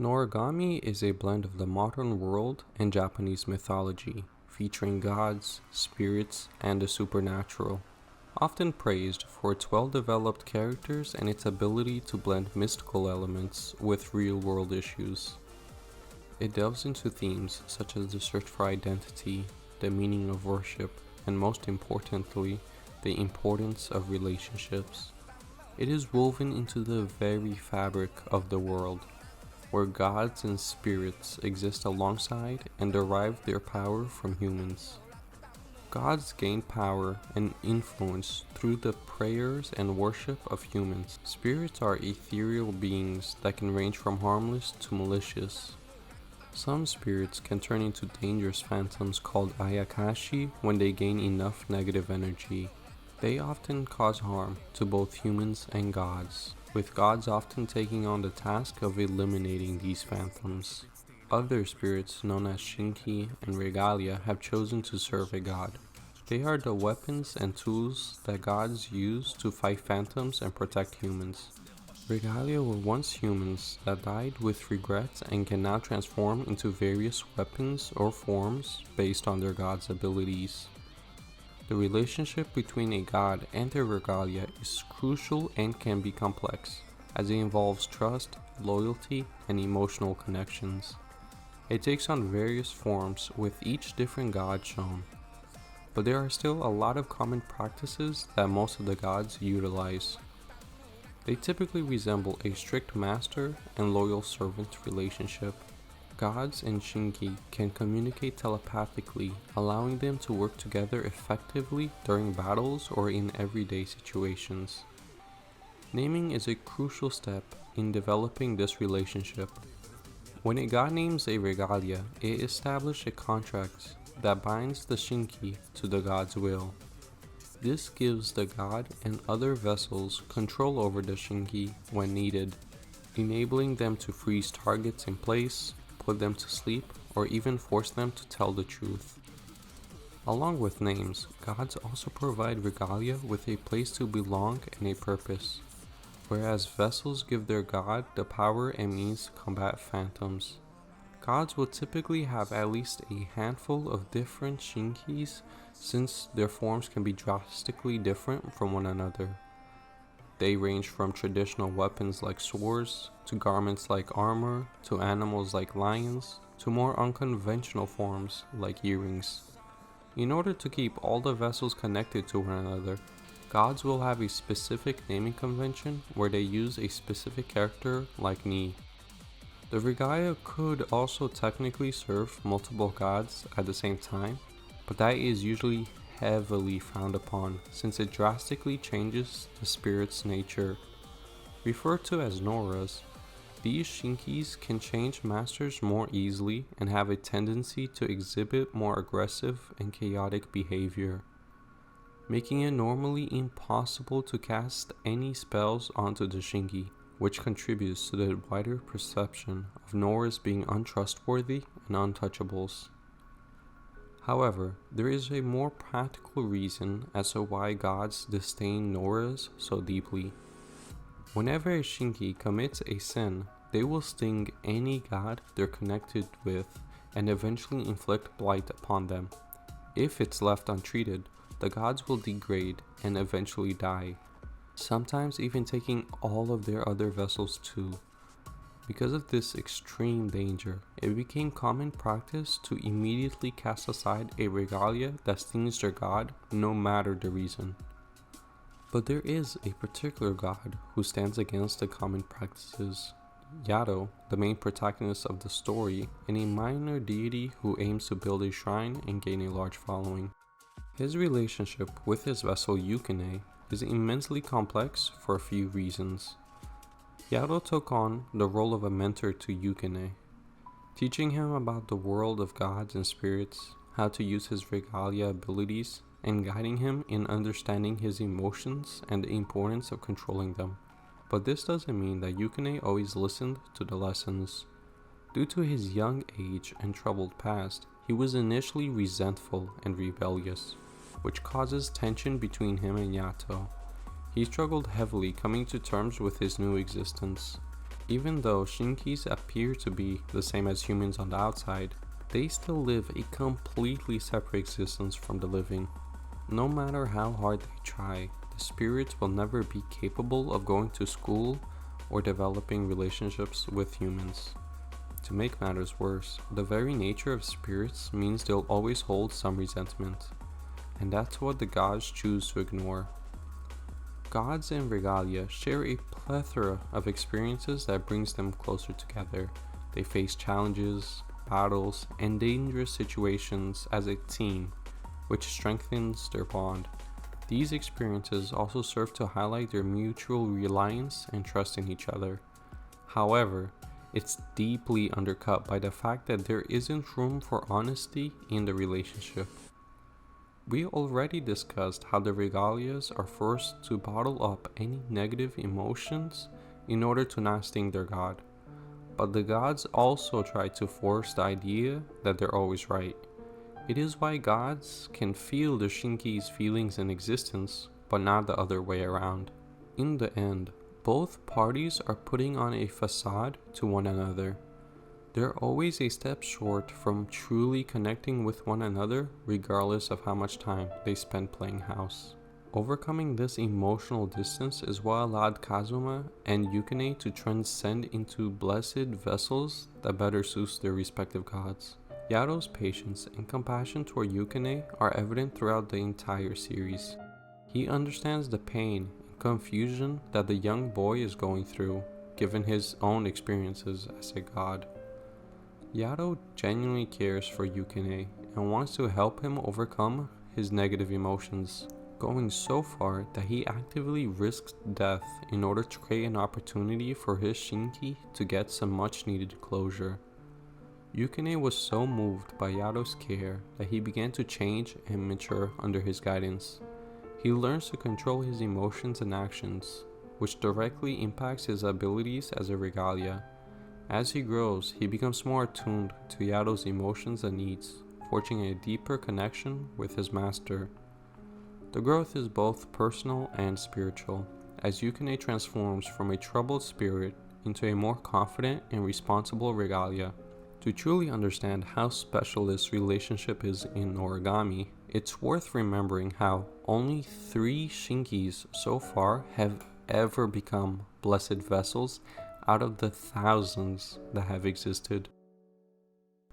Noragami is a blend of the modern world and Japanese mythology, featuring gods, spirits, and the supernatural. Often praised for its well-developed characters and its ability to blend mystical elements with real-world issues. It delves into themes such as the search for identity, the meaning of worship, and most importantly, the importance of relationships. It is woven into the very fabric of the world, where gods and spirits exist alongside and derive their power from humans. Gods gain power and influence through the prayers and worship of humans. Spirits are ethereal beings that can range from harmless to malicious. Some spirits can turn into dangerous phantoms called ayakashi when they gain enough negative energy. They often cause harm to both humans and gods, with gods often taking on the task of eliminating these phantoms. Other spirits, known as Shinki and Regalia, have chosen to serve a god. They are the weapons and tools that gods use to fight phantoms and protect humans. Regalia were once humans that died with regrets and can now transform into various weapons or forms based on their god's abilities. The relationship between a god and their regalia is crucial and can be complex, as it involves trust, loyalty, and emotional connections. It takes on various forms with each different god shown, but there are still a lot of common practices that most of the gods utilize. They typically resemble a strict master and loyal servant relationship. Gods and Shinki can communicate telepathically, allowing them to work together effectively during battles or in everyday situations. Naming is a crucial step in developing this relationship. When a god names a regalia, it establishes a contract that binds the Shinki to the god's will. This gives the god and other vessels control over the Shinki when needed, enabling them to freeze targets in place, put them to sleep, or even force them to tell the truth. Along with names, gods also provide regalia with a place to belong and a purpose, whereas vessels give their god the power and means to combat phantoms. Gods will typically have at least a handful of different Shinkis, since their forms can be drastically different from one another. They range from traditional weapons like swords, to garments like armor, to animals like lions, to more unconventional forms like earrings. In order to keep all the vessels connected to one another, gods will have a specific naming convention where they use a specific character like Ni. The regalia could also technically serve multiple gods at the same time, but that is usually heavily frowned upon since it drastically changes the spirit's nature. Referred to as Noras, these Shinkis can change masters more easily and have a tendency to exhibit more aggressive and chaotic behavior, making it normally impossible to cast any spells onto the Shinki, which contributes to the wider perception of Noras being untrustworthy and untouchables. However, there is a more practical reason as to why gods disdain Noras so deeply. Whenever a Shinki commits a sin, they will sting any god they're connected with and eventually inflict blight upon them. If it's left untreated, the gods will degrade and eventually die, sometimes even taking all of their other vessels too. Because of this extreme danger, it became common practice to immediately cast aside a regalia that stings their god, no matter the reason. But there is a particular god who stands against the common practices. Yato, the main protagonist of the story, and a minor deity who aims to build a shrine and gain a large following. His relationship with his vessel Yukine is immensely complex for a few reasons. Yato took on the role of a mentor to Yukine, teaching him about the world of gods and spirits, how to use his regalia abilities, and guiding him in understanding his emotions and the importance of controlling them. But this doesn't mean that Yukine always listened to the lessons. Due to his young age and troubled past, he was initially resentful and rebellious, which causes tension between him and Yato. He struggled heavily coming to terms with his new existence. Even though Shinkis appear to be the same as humans on the outside, they still live a completely separate existence from the living. No matter how hard they try, the spirits will never be capable of going to school or developing relationships with humans. To make matters worse, the very nature of spirits means they'll always hold some resentment, and that's what the gods choose to ignore. Gods and regalia share a plethora of experiences that brings them closer together. They face challenges, battles, and dangerous situations as a team, which strengthens their bond. These experiences also serve to highlight their mutual reliance and trust in each other. However, it's deeply undercut by the fact that there isn't room for honesty in the relationship. We already discussed how the regalias are forced to bottle up any negative emotions in order to not sting their god. But the gods also try to force the idea that they're always right. It is why gods can feel the Shinki's feelings and existence, but not the other way around. In the end, both parties are putting on a facade to one another. They're always a step short from truly connecting with one another, regardless of how much time they spend playing house. Overcoming this emotional distance is what allowed Kazuma and Yukine to transcend into blessed vessels that better suits their respective gods. Yato's patience and compassion toward Yukine are evident throughout the entire series. He understands the pain and confusion that the young boy is going through, given his own experiences as a god. Yato genuinely cares for Yukine and wants to help him overcome his negative emotions, going so far that he actively risks death in order to create an opportunity for his Shinki to get some much needed closure. Yukine was so moved by Yato's care that he began to change and mature under his guidance. He learns to control his emotions and actions, which directly impacts his abilities as a regalia. As he grows, he becomes more attuned to Yato's emotions and needs, forging a deeper connection with his master. The growth is both personal and spiritual, as Yukine transforms from a troubled spirit into a more confident and responsible regalia. To truly understand how special this relationship is in Noragami, it's worth remembering how only 3 Shinkis so far have ever become blessed vessels out of the thousands that have existed.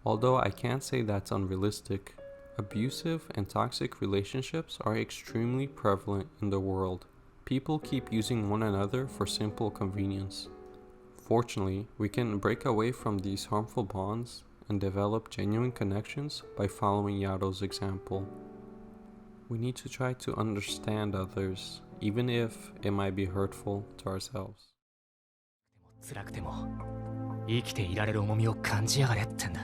Although I can't say that's unrealistic, abusive and toxic relationships are extremely prevalent in the world. People keep using one another for simple convenience. Fortunately, we can break away from these harmful bonds and develop genuine connections by following Yato's example. We need to try to understand others, even if it might be hurtful to ourselves. 辛くても生きていられる重みを感じやがれってんだ。